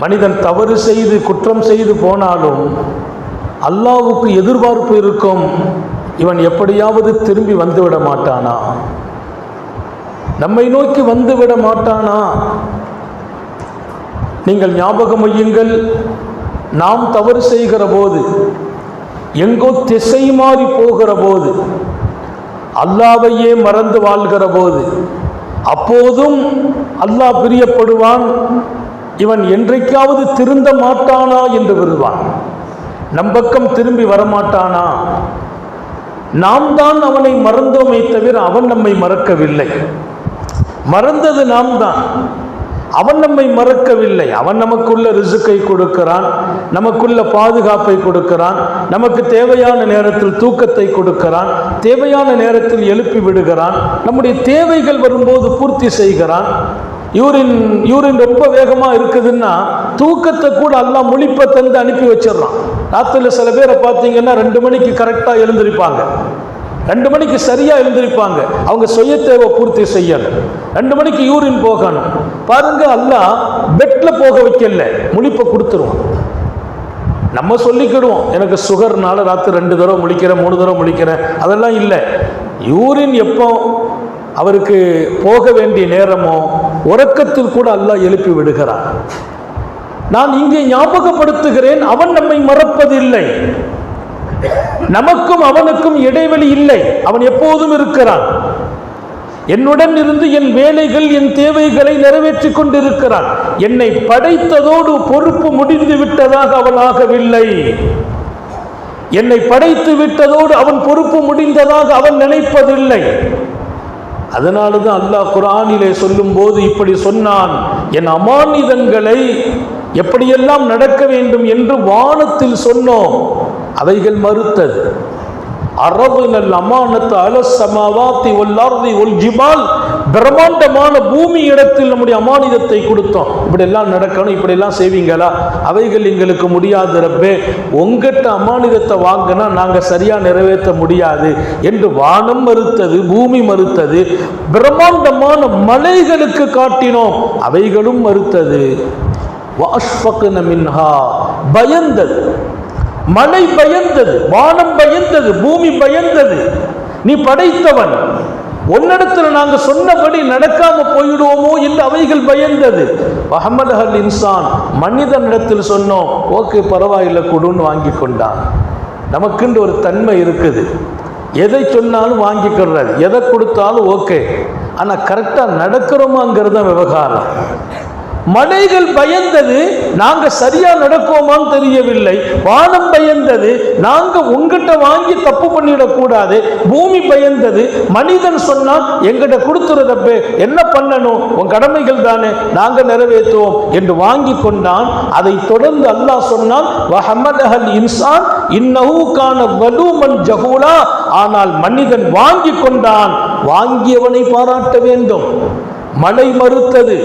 மனிதன் தவறு செய்து குற்றம் செய்து போனாலும் அல்லாஹ்வுக்கு எதிர்பார்ப்பு இருக்கும், இவன் எப்படியாவது திரும்பி வந்துவிட மாட்டானா, நம்மை நோக்கி வந்துவிட மாட்டானா. நீங்கள் ஞாபகம் வையுங்கள், நாம் தவறு செய்கிற போது, எங்கோ திசை மாறி போகிற போது, அல்லாஹ்வையே மறந்து வாழ்கிற போது, அப்போதும் அல்லாஹ் பிரியப்படுவான், இவன் என்றைக்காவது திருந்த மாட்டானா என்று விருவான். நம் பக்கம் திரும்பி வரமாட்டானா. நாம் தான் அவனை மறந்தோமே தவிர அவன் நம்மை மறக்கவில்லை. மறந்தது நாம் தான், அவன் நம்மை மறக்கவில்லை. அவன் நமக்குள்ள ரிசுக்கை கொடுக்கிறான், நமக்குள்ள பாதுகாப்பை கொடுக்கிறான், நமக்கு தேவையான நேரத்தில் தூக்கத்தை கொடுக்கிறான், தேவையான நேரத்தில் எழுப்பி விடுகிறான், நம்முடைய தேவைகள் வரும்போது பூர்த்தி செய்கிறான். யூரின் ரொம்ப வேகமா இருக்குதுன்னா தூக்கத்தை கூட அல்லாஹ் முழிப்பை தந்து அனுப்பி வச்சிடறான். ராத்திரில சில பேரை பார்த்தீங்கன்னா 2 மணிக்கு கரெக்டா எழுந்திருப்பாங்க, 2 மணிக்கு சரியா எழுந்திருப்பாங்க. அவங்க சுய தேவை பூர்த்தி செய்யல, 2 மணிக்கு யூரின் போகணும். பாருங்க, அல்லாஹ் பெட்ல போக வைக்கல, முழிப்பை கொடுத்துருவான். நம்ம சொல்லிக்கிடுவோம், எனக்கு சுகர்னால ராத்திரி 2 தடவை முழிக்கிறேன், 3 தடவை முழிக்கிறேன், அதெல்லாம் இல்லை. யூரின் எப்போ அவருக்கு போக வேண்டிய நேரமோ உறக்கத்தில் கூட அல்லாஹ் எழுப்பி விடுகிறான். நான் இங்கே ஞாபகப்படுத்துகிறேன், அவன் நம்மை மறப்பதில்லை. நமக்கும் அவனுக்கும் இடைவெளி இல்லை, அவன் எப்போதும் இருக்கிறான். என்னுடன் இருந்து என் வேலைகள் என் தேவைகளை நிறைவேற்றிக் கொண்டிருக்கிறான். என்னை படைத்ததோடு பொறுப்பு முடிந்து விட்டதாக அவன் ஆகவில்லை. என்னை படைத்து விட்டதோடு அவன் பொறுப்பு முடிந்ததாக அவன் நினைப்பதில்லை. அதனாலதான் அல்லாஹ் குர்ஆனிலே சொல்லும் போது இப்படி சொன்னான், என் அமானிதங்களை எப்படியெல்லாம் நடக்க வேண்டும் என்று வானத்தில் சொன்னோம், அவைகள் மறுத்தது. அரபுனல் அமானத்து அலஸ் ஸமாவாத்தி வல் அர்தி வல் ஜிபால், பிரம்மாண்டமான பூமி இடத்தில் நம்முடைய அமானிதத்தை கொடுத்தோம். இப்படி எல்லாம் நடக்கணும், இப்படி எல்லாம் செய்வீங்களா? அவைகள் எங்களுக்கு முடியாது ரப்பே, உங்ககிட்ட அமானிதத்தை வாங்கினா நாங்க சரியா நிறைவேற்ற முடியாது என்று வானம் மறுத்தது, பூமி மறுத்தது. பிரம்மாண்டமான மலைகளுக்கு காட்டினோம், அவைகளும் மறுத்தது. வஅஷ்ஃபக்ன மின்ஹா, பயந்தது. மலை பயந்தது, வானம் பயந்தது, பூமி பயந்தது. நீ படைத்தவன், உன்னிடத்துல நாங்க சொன்னபடி நடக்காம போயிடுவோமோ என்று அவைகள் பயந்தது. வஹமலஹல் இன்சான், மனிதனிடத்தில் சொன்னோம், ஓகே பரவாயில்லை கொடுன்னு வாங்கி கொண்டான். நமக்குன்னு ஒரு தன்மை இருக்குது, எதை சொன்னாலும் வாங்கிக்கிறது, எதை கொடுத்தாலும் ஓகே. ஆனா கரெக்டா நடக்கிறோமாங்கிறத விவகாரம். மலைகள் பயந்தது, நாங்க சரியா நடக்கோமான்னு தெரியவில்லை. வானம் பயந்தது, நாங்க உங்ககிட்ட வாங்கி தப்பு பண்ணிடக்கூடாது. பூமி பயந்தது, மனிதன் சொன்னா எங்கிட்ட கொடுத்துறதப்பே, என்ன பண்ணணும், உன் கடமைகள் தானே, நாங்க நிறைவேற்றுவோம் என்று வாங்கி கொண்டான். அதை தொடர்ந்து அல்லாஹ் சொன்னான், வஹமலஹல் இன்சான் இன்னஹு கான வலூமன் ஜஹூலா, ஆனால் மனிதன் வாங்கி கொண்டான். வாங்கியவனை பாராட்ட வேண்டும். மலை மறுத்தது,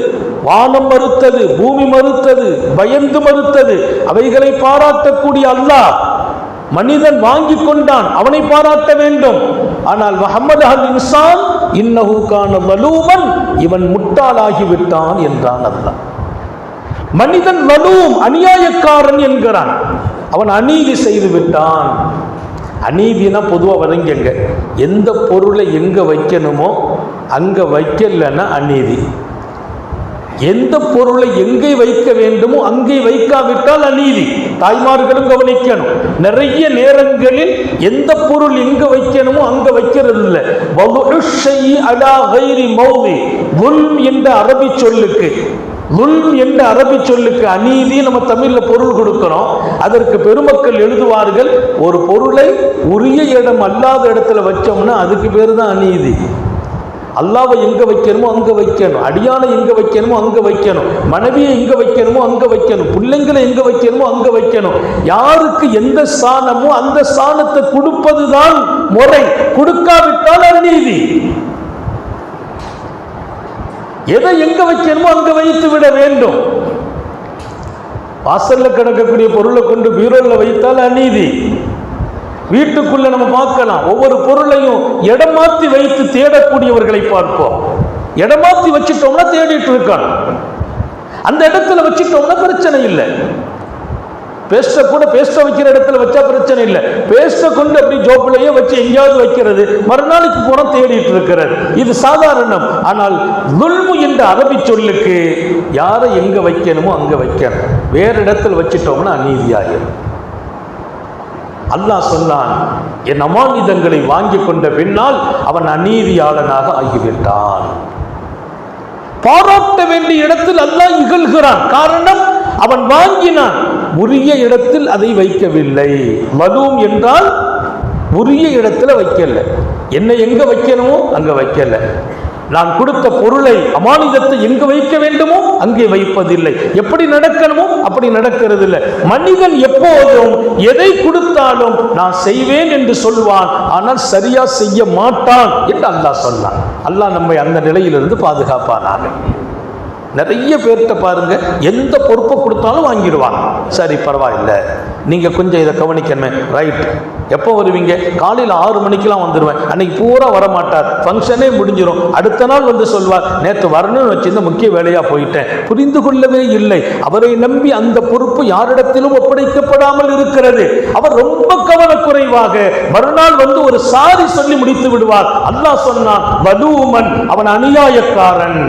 வானம் மறுத்தது, பூமி மறுத்தது, பயந்து மறுத்தது, அவைகளை பாராட்டக்கூடிய அல்லாஹ் மனிதன் வாங்கி கொண்டான், அவனை பாராட்ட வேண்டும். ஆனால் வஹமலஹல் இன்சான் இன்னஹு கான வலூமன், இவன் முட்டாளாகிவிட்டான் என்றான் அல்லாஹ். மனிதன் வலூம், அநியாயக்காரன் என்கிறான். அவன் அநீதி செய்து விட்டான். அநீதினா பொதுவாக வழங்கிங்க, எந்த பொருளை எங்க வைக்கணுமோ அங்க வைக்கலன்னா அநீதி. எந்த பொருளை எங்கே வைக்க வேண்டுமோ அங்கே வைக்காவிட்டால் அநீதி. தாய்மார்களும் கவனிக்கணும், நிறைய நேரங்களில் எந்த பொருள் எங்க வைக்கணுமோ அங்க வைக்கிறது இல்லை. என்ற அரபி சொல்லுக்கு, என்ற அரபி சொல்லுக்கு அநீதி நம்ம தமிழ்ல பொருள் கொடுக்கிறோம். அதற்கு பெருமக்கள் எழுதுவார்கள், ஒரு பொருளை உரிய இடம் அல்லாத இடத்துல வச்சோம்னா அதுக்கு பேரு தான் அநீதி. அல்லாவை எங்க வைக்கணுமோ அங்க வைக்கணும், அடியானை எங்க வைக்கணுமோ அங்க வைக்கணும், மனைவியை எங்க வைக்கணுமோ அங்க வைக்கணும், பிள்ளைங்களை எங்க வைக்கணுமோ அங்க வைக்கணும். யாருக்கு எந்த ஸ்தானமோ அந்த ஸ்தானத்தை கொடுப்பதுதான் முறை. கொடுக்காவிட்டால் அநீதி. எதை எங்க வைக்கணுமோ அங்க வைத்து விட வேண்டும். வாசல்ல கிடக்கக்கூடிய பொருளை கொண்டு பீரோல வைத்தால் அநீதி. வீட்டுக்குள்ள நம்ம பார்க்கலாம், ஒவ்வொரு பொருளையும் இடம் மாற்றி வைத்து தேடக்கூடியவர்களை பார்ப்போம். இடம் மாற்றி வச்சுட்டோம்னா தேடிட்டு இருக்கான். அந்த இடத்துல வச்சுட்டோம்னா பிரச்சனை இல்லை. பேஸ்ட்டை கூட பேஸ்ட்டை வைக்கிற இடத்துல வச்சா பிரச்சனை இல்லை. பேஸ்ட்டை கொண்டு அப்படி ஜோப்பிலேயே வச்சு எங்கேயாவது வைக்கிறது, மறுநாளைக்கு போன தேடிட்டு இருக்கிறது, இது சாதாரணம். ஆனால் துல்மு என்ற அரபி சொல்லுக்கு யாரை எங்க வைக்கணுமோ அங்க வைக்கணும். வேற இடத்துல வச்சிட்டோம்னா அநீதியாகும். அல்லாஹ் சொன்னான், என் அமானிதங்களை வாங்கி கொண்ட பின்னால் அவன் அநீதியாளனாக ஆகிவிட்டான். பாராட்ட வேண்டிய இடத்தில் அல்லாஹ் இகழ்கிறான். காரணம், அவன் வாங்கினான், உரிய இடத்தில் அதை வைக்கவில்லை. மலூம் என்றால் உரிய இடத்துல வைக்கல. என்ன எங்க வைக்கணுமோ அங்க வைக்கல. நான் கொடுத்த பொருளை, அமானிதத்தை எங்க வைக்க வேண்டுமோ அங்கே வைப்பதில்லை. எப்படி நடக்கணுமோ அப்படி நடக்கிறது இல்லை. மனிதன் எப்போதும் எதை கொடுத்தாலும் நான் செய்வேன் என்று சொல்வான், ஆனால் சரியா செய்ய மாட்டான் என்று அல்லாஹ் சொன்னான். அல்லாஹ் நம்மை அந்த நிலையிலிருந்து பாதுகாப்பானாக. நிறைய பேர்கிட்ட பாருங்க, எந்த பொறுப்பை கொடுத்தாலும் வாங்கிடுவாங்க. சரி பரவாயில்லை, நீங்க கொஞ்சம் இதை கவனிக்கணும். ரைட், எப்போ வருவீங்க? காலையில் 6 மணிக்கெல்லாம் வந்துடுவேன். அன்னைக்கு பூரா வரமாட்டார், ஃபங்க்ஷனே முடிஞ்சிடும். அடுத்த நாள் வந்து சொல்வார், நேற்று வரணும்னு வச்சிருந்த முக்கிய வேலையா போயிட்டேன். புரிந்து கொள்ளவே இல்லை. அவரை நம்பி அந்த பொறுப்பு யாரிடத்திலும் ஒப்படைக்கப்படாமல் இருக்கிறது. அவர் ரொம்ப கவனக்குறைவாக மறுநாள் வந்து ஒரு சாரி சொல்லி முடித்து விடுவார். அல்லாஹ் சொன்னான், வலூமன், அவன் அநியாயக்காரன்.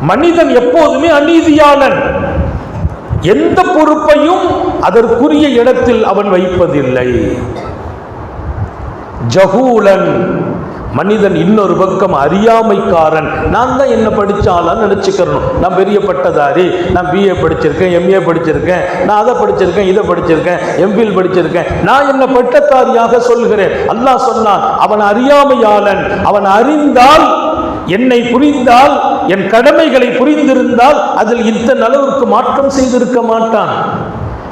மனிதன் எப்போதுமே அநீதியாளன். எந்த பொறுப்பையும் அதற்குரிய இடத்தில் அவன் வைப்பதில்லை. ஜஹூலன், மனிதன் இன்னொரு பக்கம் அறியாமைக்காரன். நான் தான் என்ன படிச்சாலும் நினைச்சுக்கிறணும், நான் பெரிய பட்டதாரி, நான் பிஏ படிச்சிருக்கேன், எம்ஏ படிச்சிருக்கேன், நான் அதை படிச்சிருக்கேன், இதை படிச்சிருக்கேன், எம்பில் படிச்சிருக்கேன், நான் என்ன பட்டதாரியாக சொல்கிறேன். அல்லாஹ் சொன்னான், அவன் அறியாமையாளன். அவன் அறிந்தால், என்னை புரிந்தால், என் கடமைகளை புரிந்திருந்தால் அதில் இத்தனை அளவுக்கு மாற்றம் செய்திருக்க மாட்டான்.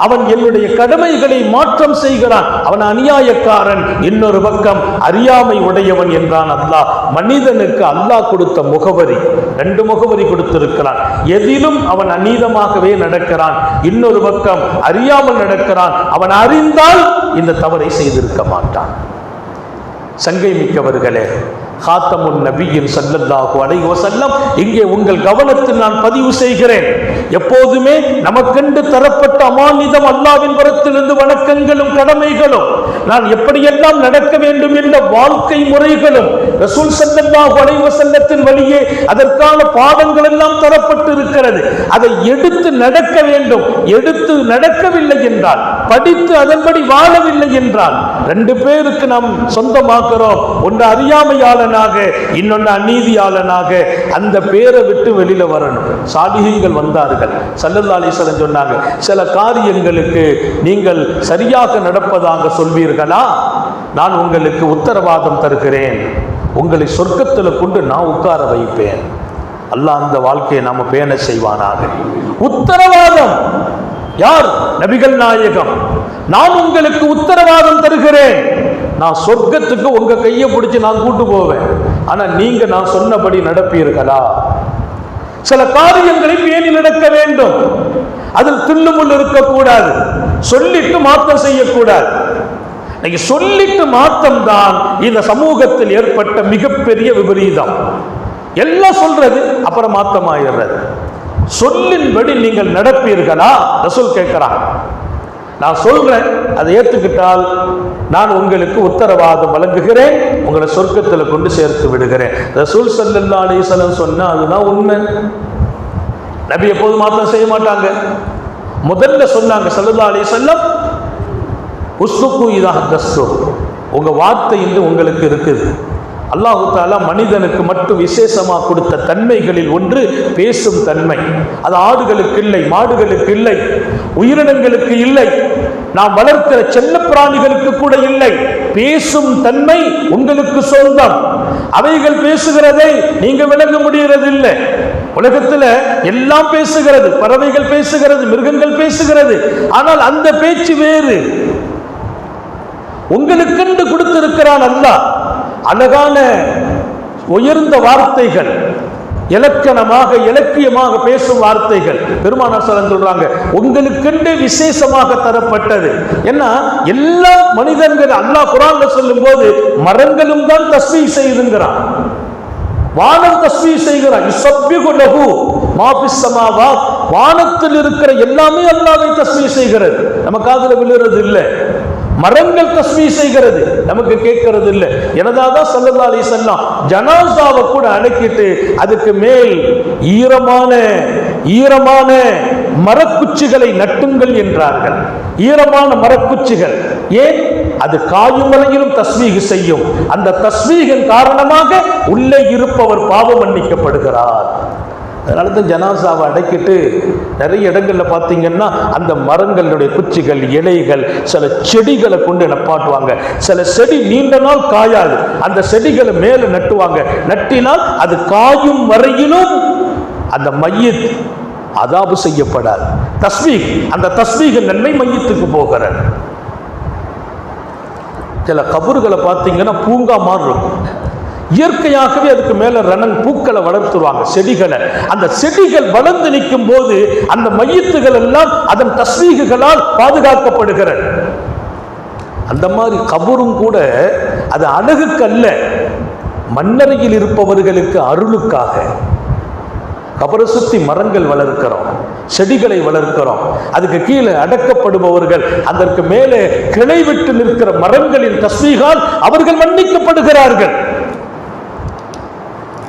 அவன் என்னுடைய கடமைகளை மாற்றம் செய்கிறான். அவன் அநியாயக்காரன். இன்னொரு பக்கம் அறியாமை உடையவன் என்றான் அல்லாஹ். மனிதனுக்கு அல்லாஹ் கொடுத்த முகவரி, 2 முகவரி கொடுத்திருக்கிறான். எதிலும் அவன் அநீதமாகவே நடக்கிறான். இன்னொரு பக்கம் அறியாமல் நடக்கிறான். அவன் அறிந்தால் இந்த தவறை செய்திருக்க மாட்டான். சங்கை மிக்கவர்களே, காத்தமுன் நபியின் ஸல்லல்லாஹு அலைஹி வஸல்லம், இங்கே உங்கள் கவனத்தில் நான் பதிவு செய்கிறேன். எப்போதுமே நமக்கென்று தரப்பட்ட அமானிதம் அல்லாஹ்வின் புறத்திலிருந்து வணக்கங்களும் கடமைகளும், நான் எப்படியெல்லாம் நடக்க வேண்டும் என்ற வாழ்க்கை முறைகளும் ரசூல் ஸல்லல்லாஹு அலைஹி வஸல்லத்தின் வழியே அதற்கான பாடங்கள் எல்லாம் தரப்பட்டு இருக்கிறது. அதை எடுத்து நடக்க வேண்டும். எடுத்து நடக்கவில்லை என்றால், படித்து அதன்படி வாழவில்லை என்றால், 2 பேருக்கு நாம் சொந்தமாக்குறோம். ஒன்று அறியாமையாளனாக, இன்னொன்று அநீதியாளனாக. அந்த பேரை விட்டு வெளியில வரணும். சாலிஹீன்கள் வந்தார்கள். ஸல்லல்லாஹு அலைஹி வஸல்லம் சொன்னாங்க, சில காரியங்களுக்கு நீங்கள் சரியாக நடப்பதாக சொல்வீர்களா, நான் உங்களுக்கு உத்தரவாதம் தருகிறேன், உங்களை சொர்க்கத்தில் கொண்டு நான் உட்கார வைப்பேன். அல்லாஹ் அந்த வாழ்க்கையை நாம பேண செய்வானாக. உத்தரவாதம் யார்? நபிகள் நாயகம். நான் உங்களுக்கு உத்தரவாதம் தருகிறேன், நான் சொர்க்கத்துக்கு உங்க கையை பிடிச்சு நான் கூட்டு போவேன். ஆனா நீங்க நான் சொன்னபடி நடப்பீர்களா? சில காரியங்களை பேணி நடக்க வேண்டும். அதில் தில்லுமுள் இருக்கக்கூடாது. சொல்லிட்டு மாற்றம் செய்யக்கூடாது. இன்னைக்கு சொல்லிட்டு மாற்றம் தான் இந்த சமூகத்தில் ஏற்பட்ட மிகப்பெரிய விபரீதம். எல்லாம் சொல்றது, அப்புறம் மாற்றம் ஆயிடுறது. சொல்லின்படி நீங்கள் நடப்பீர்களா? ரசூல் கேட்கிறான். நான் சொல்றேன், அதை ஏற்றுக்கிட்டால் நான் உங்களுக்கு உத்தரவாதம் வழங்குகிறேன், உங்களை சொர்க்கத்தில் கொண்டு சேர்த்து விடுகிறேன். ரசூல் ஸல்லல்லாஹு அலைஹி வஸல்லம் சொன்னா அதுதான் உண்மை. நபி எப்போதும் மாற்றம் செய்ய மாட்டாங்க. முதல்ல சொன்னாங்க ஸல்லல்லாஹு அலைஹி வஸல்லம், உஸ்துகு இதா ஹதஸ்து, உங்க வார்த்தை என்று உங்களுக்கு இருக்குது. அல்லாஹு தஆலா மனிதனுக்கு மட்டும் விசேஷமாக கொடுத்த தன்மைகளில் ஒன்று பேசும் தன்மை. அது ஆடுகளுக்கு இல்லை, மாடுகளுக்கு இல்லை, உயிரினங்களுக்கு இல்லை, நாம் வளர்க்கிற செல்ல பிராணிகளுக்கு கூட இல்லை. பேசும் தன்மை உங்களுக்கு சொந்தம். அவைகள் பேசுகிறதை நீங்க விளங்க முடிகிறது இல்லை. உலகத்துல எல்லாம் பேசுகிறது, பறவைகள் பேசுகிறது, மிருகங்கள் பேசுகிறது. ஆனால் அந்த பேச்சு வேறு. உங்களுக்கென்று கொடுத்திருக்கிறான் அல்லாஹ் அழகான உயர்ந்த வார்த்தைகள், இலக்கணமாக இலக்கியமாக பேசும் வார்த்தைகள். பெருமானார் ஸல்லல்லாஹு சொல்றாங்க, உங்களுக்கென்று விசேஷமாக தரப்பட்டது. ஏன்னா எல்லா மனிதர்கள் அல்லாஹ் குர்ஆன்ல சொல்லும் போது மரங்களும் தான் தஸ்பீஹ் செய்துங்கிறான். வானம் தஸ்பீஹ் செய்கிறான். யுஸப்பிஹு லஹு மா ஃபிஸ் ஸமாவாத் வானத்தில் இருக்கிற எல்லாமே அல்லாஹ்வை தஸ்பீஹ் செய்கிறது, நம்ம காதுல விழுறது இல்லை. மரங்கள் தஸ்பீஹ் செய்கிறது, நமக்கு கேட்கிறது இல்லை. எனதாதான் ஸல்லல்லாஹு அலைஹி வஸல்லம் ஜனாஸாவை கூட அடக்கிட்டு அதுக்கு மேல் ஈரமான மரக்குச்சிகளை நட்டுங்கள் என்றார்கள். ஈரமான மரக்குச்சிகள். ஏன்? அது காயும் வரையிலும் தஸ்பீஹ் செய்யும். அந்த தஸ்பீஹின் காரணமாக உள்ளே இருப்பவர் பாவம் மன்னிக்கப்படுகிறார். அதனால தான் ஜனாசாவை அடக்கிட்டு நிறைய இடங்கள்ல பார்த்தீங்கன்னா அந்த மரங்களுடைய குச்சிகள், இலைகள், சில செடிகளை கொண்டு நப்பாட்டுவாங்க. சில செடி நீண்ட நாள் காயாது, அந்த செடிகளை மேல நட்டுவாங்க. நட்டினால் அது காயும் வரையிலும் அந்த மையத் அதாபு செய்யப்படாது. தஸ்பீஹ், அந்த தஸ்பீஹ் நன்மை மையத்துக்கு போகிறது. சில கபறுகளை பார்த்தீங்கன்னா பூங்கா மாதிரி இருக்கும். இயற்கையாகவே அதுக்கு மேல பூக்களை வளர்த்துருவாங்க, செடிகளை. அந்த செடிகள் வளர்ந்து நிற்கும் போது அந்த மையத்துகள் எல்லாம் அதன் தஸ்பீஹுகளால் பாதுகாக்கப்படுகிறது. அந்த மாதிரி கபரும் கூட அது அழகுக்கு அல்ல, மண்ணறையில் இருப்பவர்களுக்கு அருளுக்காக. கபரை சுத்தி மரங்கள் வளர்க்கிறோம், செடிகளை வளர்க்கிறோம். அதுக்கு கீழே அடக்கப்படுபவர்கள் அதற்கு மேலே கிளை விட்டு நிற்கிற மரங்களின் தஸ்பீஹால் அவர்கள் மன்னிக்கப்படுகிறார்கள்.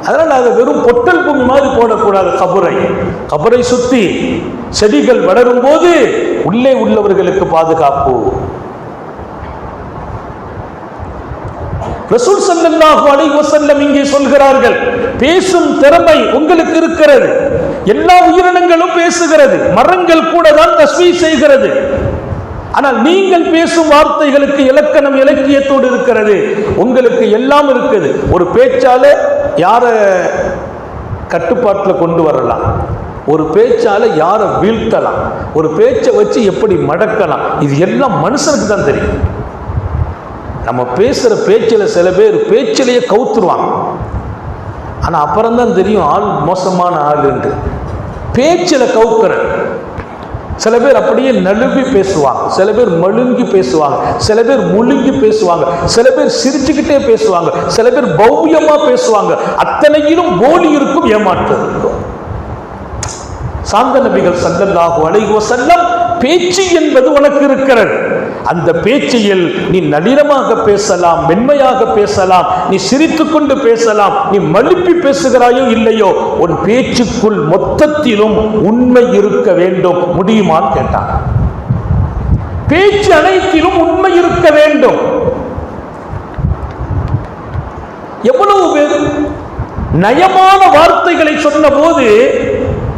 அதனால் அதை வெறும் பொட்டல் பூமி மாதிரி போடக்கூடாது. கபரை சுத்தி செடிகள் வளரும் போது உள்ளே உள்ளவர்களுக்கு பாதுகாப்பு. ரசூல் ஸல்லல்லாஹு அலைஹி வஸல்லம் இங்கே சொல்கிறார்கள், பேசும் திறமை உங்களுக்கு இருக்கிறது. எல்லா உயிரினங்களும் பேசுகிறது, மரங்கள் கூட தான் தஸ்பீஹ் செய்கிறது. ஆனால் நீங்கள் பேசும் வார்த்தைகளுக்கு இலக்கணம், இலக்கியத்தோடு இருக்கிறது. உங்களுக்கு எல்லாம் இருக்குது. ஒரு பேச்சால யார கட்டுப்பாட்டில் கொண்டு வரலாம், ஒரு பேச்சால யாரை வீழ்த்தலாம், ஒரு பேச்சை வச்சு எப்படி மடக்கலாம், இது எல்லாம் மனுஷனுக்கு தான் தெரியும். நம்ம பேசுற பேச்சில் சில பேர் பேச்சிலேயே கவுத்துருவாங்க. ஆனால் அப்புறம்தான் தெரியும் ஆள் மோசமான ஆள் என்று. பேச்சில் கவுக்கிற சில பேர் அப்படியே நழுவி பேசுவாங்க, சில பேர் மழுங்கி பேசுவாங்க, சில பேர் முழுங்கி பேசுவாங்க, சில பேர் சிரிச்சுக்கிட்டே பேசுவாங்க, சில பேர் பௌயமா பேசுவாங்க. அத்தனையிலும் போலி இருக்கும், ஏமாற்றம் இருக்கும். சாந்த நபிகள் ஸல்லல்லாஹு அலைஹி வஸல்லம், பேச்சு என்பது உனக்கு இருக்கிறது. அந்த பேச்சில் நீ நளினமாக பேசலாம், மென்மையாக பேசலாம், நீ சிரித்துக்கொண்டு பேசலாம், நீ மழுப்பி பேசுகிறாயோ இல்லையோ, உன் பேச்சுக்குள் மொத்தத்திலும் உண்மை இருக்க வேண்டும். முடியுமான்னு கேட்டான். பேச்சு அனைத்திலும் உண்மை இருக்க வேண்டும். எவ்வளவு பேர் நயமான வார்த்தைகளை சொன்ன போது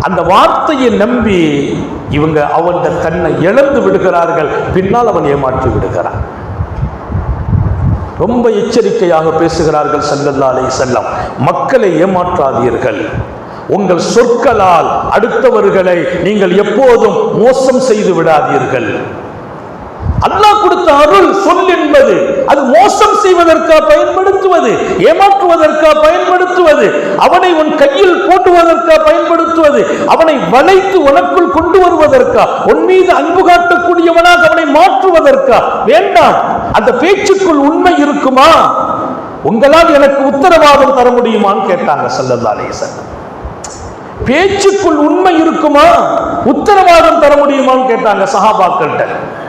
அந்த வார்த்தையை நம்பி இவங்க அவன் தன்னை இழந்து விடுகிறார்கள், பின்னால் அவன் ஏமாற்றி விடுகிறான். ரொம்ப எச்சரிக்கையாக பேசுகிறார்கள் ஸல்லல்லாஹு அலைஹி வஸல்லம். மக்களை ஏமாற்றாதீர்கள். உங்கள் சொற்களால் அடுத்தவர்களை நீங்கள் எப்போதும் மோசம் செய்து விடாதீர்கள். அல்லாஹ் கொடுத்த அருள் சொல் என்பது அது மோசம் செய்வதற்காக பயன்படுத்துவது, ஏமாற்றுவதற்காக பயன்படுத்துவது, அவனை உன் கையில் போட்டுவதற்காக பயன்படுத்துவது, அவனை வளைத்து உனக்குள் கொண்டு வருவதற்காக, உன் மீது அன்பு காட்டக்கூடியவனாக அவனை மாற்றுவதற்காக வேண்டாம். அந்த பேச்சுக்குள் உண்மை இருக்குமா? உங்களால் எனக்கு உத்தரவாதம் தர முடியுமான்னு கேட்டாங்க ஸல்லல்லாஹு அலைஹி வஸல்லம். பேச்சுக்குள் உண்மை இருக்குமா, உத்தரவாதம் தர முடியுமான்னு கேட்டாங்க சஹாபாக்கள்கிட்ட.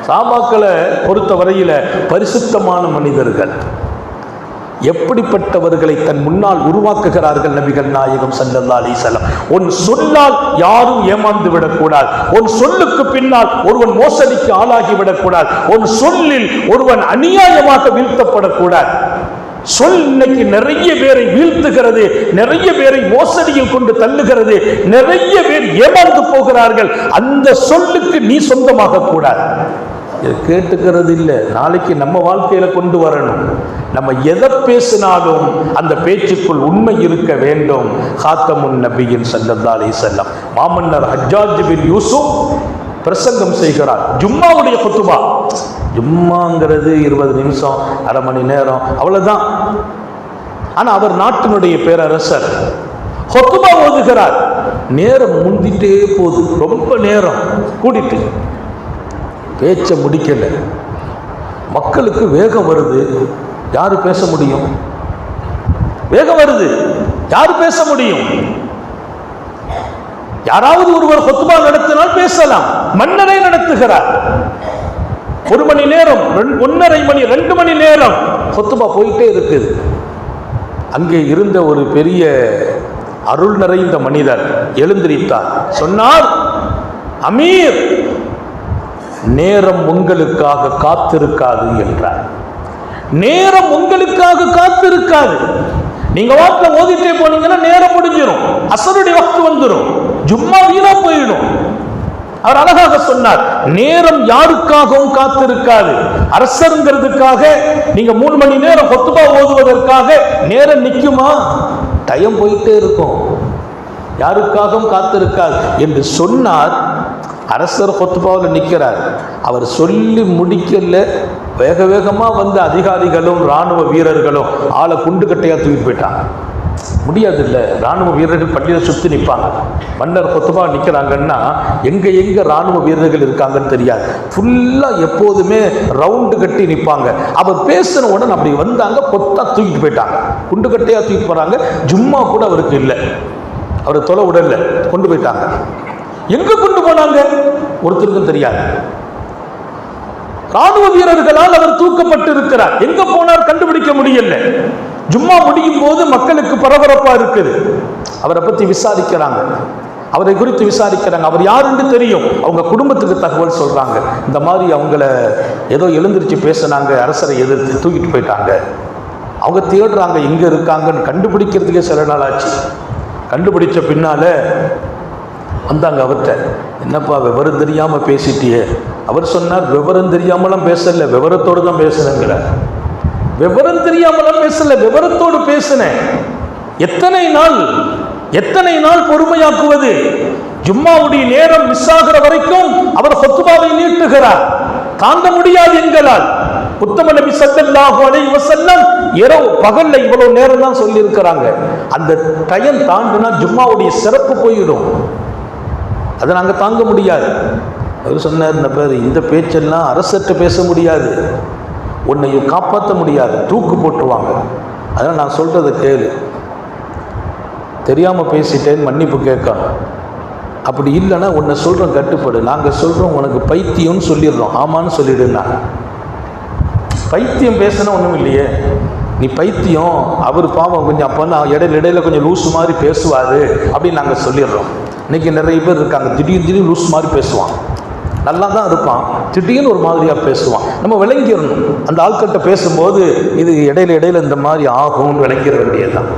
சஹாபாக்களை பொறுத்த வரையில பரிசுத்தமான மனிதர்கள். எப்படிப்பட்டவர்களை தன் முன்னால் உருவாக்குகிறார்கள் நபிகள் நாயகம் ஸல்லல்லாஹு அலைஹி வஸல்லம். உன் சொல்லால் யாரும் ஏமாந்து விடக்கூடாது. உன் சொல்லுக்கு பின்னால் ஒருவன் மோசடிக்கு ஆளாகி விடக்கூடாது. உன் சொல்லில் ஒருவன் அநியாயமாக வீழ்த்தப்படக்கூடாது. சொல் இன்னைக்கு நிறைய பேரை வீழ்த்துகிறது, நிறைய பேரை மோசடியில் கொண்டு தள்ளுகிறது, நிறைய பேர் ஏமாந்து போகிறார்கள். அந்த சொல்லுக்கு நீ சொந்தமாக கூடாது. இது கேட்டுக்கிறது இல்லை, நாளைக்கு நம்ம வாழ்க்கையில கொண்டு வரணும். நம்ம எதை பேசினாலும் அந்த பேச்சுக்குள் உண்மை இருக்க வேண்டும். காத்தமுன் நபியின் ஸல்லல்லாஹு அலைஹி வஸல்லம் மாமன்னர் ஹஜ்ஜாஜ் பின் யூசுப் பிரசங்கம் செய்கிறார். ஜும்மாவுடைய குத்துபா. ஜும்மாங்கிறது 20 நிமிஷம், அரை மணி நேரம், அவ்வளவுதான். ஆனா அவர் நாட்டினுடைய பேரரசர். குத்துபா ஓதுகிறார். நேரம் முந்திட்டே போகுது, ரொம்ப நேரம் கூடிட்டு பேச்ச முடிக்கல. மக்களுக்கு வேகம் வருது, யாரு பேச முடியும்? வேகம் வருது, யாரு பேச முடியும்? யாராவது ஒருவர் ஹுத்பா நடத்தினால் பேசலாம். மன்னரை நடத்துகிறார். 1 மணி நேரம், 1.5 மணி, 2 மணி நேரம் ஹுத்பா போயிட்டே இருக்குது. அங்கே இருந்த ஒரு பெரிய அருள் நிறைந்த மனிதர் எழுந்திருத்தார். சொன்னார், அமீர், நேரம் உங்களுக்காக காத்திருக்காது என்றார். நேரம் உங்களுக்காக காத்திருக்காது. நீங்க வாக்கில் ஓதிட்டே போனீங்கன்னா நேரம் முடிஞ்சிடும், அசருடைய வக்து வந்துடும், ஜும்மா வீணா போயிடும். அவர் அழகாக சொன்னார், நேரம் யாருக்காகவும் காத்திருக்காது. அரசருங்கிறதுக்காக நீங்க 3 மணி நேரம் ஹுத்பா ஓதுவதற்காக நேரம் நிற்குமா? டைம் போயிட்டே இருக்கும். யாருக்காகவும் காத்திருக்காது என்று சொன்னார். அரசர் ஹுத்பாவில் நிற்கிறார். அவர் சொல்லி முடிக்கல, வேக வேகமாக வந்த அதிகாரிகளும் இராணுவ வீரர்களும் ஆளை குண்டு கட்டையாக தூக்கி போயிட்டாங்க. முடியாது இல்லை, இராணுவ வீரர்கள் பள்ளியில் சுற்றி நிற்பாங்க. மன்னர் ஹுத்பா நிற்கிறாங்கன்னா எங்கே இராணுவ வீரர்கள் இருக்காங்கன்னு தெரியாது. ஃபுல்லாக எப்போதுமே ரவுண்டு கட்டி நிற்பாங்க. அவர் பேசின உடனே அப்படி வந்தாங்க, கொத்தா தூக்கிட்டு போயிட்டாங்க, குண்டு கட்டையாக தூக்கி போகிறாங்க. ஜும்மா கூட அவருக்கு இல்லை, அவர் தொலை உடல்ல கொண்டு போயிட்டாங்க. எங்க கொண்டு போனாங்க ஒருத்தருக்கும் தெரியாது. ராணுவ வீரர்களால் அவர் தூக்கப்பட்டு இருக்கிறார். எங்க போனார் கண்டுபிடிக்க முடியல. ஜும்மா முடியும் போது மக்களுக்கு பரபரப்பா இருக்குது. அவரை பத்தி விசாரிக்கிறாங்க, அவரை குறித்து விசாரிக்கிறாங்க. அவர் யாருன்னு தெரியும். அவங்க குடும்பத்துக்கு தகவல் சொல்றாங்க. இந்த மாதிரி அவங்கள ஏதோ எழுந்திருச்சு பேசினாங்க, அரசரை எதிர்த்து தூக்கிட்டு போயிட்டாங்க. அவங்க தேடுறாங்க எங்க இருக்காங்கன்னு. கண்டுபிடிக்கிறதுக்கே சில நாள் ஆச்சு. கண்டுபிடிச்ச பின்னால வந்தாங்க அவர்கிட்ட. என்னப்பா விவரம் தெரியாமல் பேசிட்டியே? அவர் சொன்னார், விவரம் தெரியாமலாம் பேசல, விவரத்தோடு தான் பேசுனேங்கிற. விவரம் தெரியாமலாம் பேசல, விவரத்தோடு பேசினேன். எத்தனை நாள் பொறுமையாக்குவது? ஜும்மாவுடைய நேரம் மிஸ் ஆகிற வரைக்கும் அவர் ஹுத்பாவை நீட்டுகிறார். தாங்க முடியாது எங்களால். உத்தம நபி ஸல்லல்லாஹு அலைஹி வஸல்லம் இரவு பகல்ல இவ்வளவு நேரம் தான் சொல்லி இருக்கிறாங்க. அந்த டைம் தாண்டினா ஜும்மாவுடைய சிறப்பு போயிடும். அதை நாங்கள் தாங்க முடியாது. அவர் சொன்னார், இந்த பேச்செல்லாம் அரசர்கிட்ட பேச முடியாது, உன்னையும் காப்பாற்ற முடியாது, தூக்கு போட்டுருவாங்க. அதனால் நான் சொல்கிறத கேளு, தெரியாமல் பேசிட்டேன்னு மன்னிப்பு கேட்கணும். அப்படி இல்லைன்னா உன்னை சொல்கிறோம் கட்டுப்படு. நாங்கள் சொல்கிறோம் உனக்கு பைத்தியம்னு சொல்லிடுறோம், ஆமான்னு சொல்லிடுனா. பைத்தியம் பேசினா ஒன்றும் இல்லையே, நீ பைத்தியம். அவர் பாவம் கொஞ்சம் அப்போ நான் இடையில கொஞ்சம் லூஸ் மாதிரி பேசுவார் அப்படின்னு நாங்கள் சொல்லிடுறோம். இன்றைக்கி நிறைய பேர் இருக்காங்க, திடீர்னு லூஸ் மாதிரி பேசுவான். நல்லா தான் இருப்பான், திடீர்னு ஒரு மாதிரியாக பேசுவான். நம்ம விளங்கிடணும். அந்த ஆட்கள்கிட்ட பேசும்போது இது இடையில இந்த மாதிரி ஆகும்னு விளங்கிட வேண்டியதுதான்.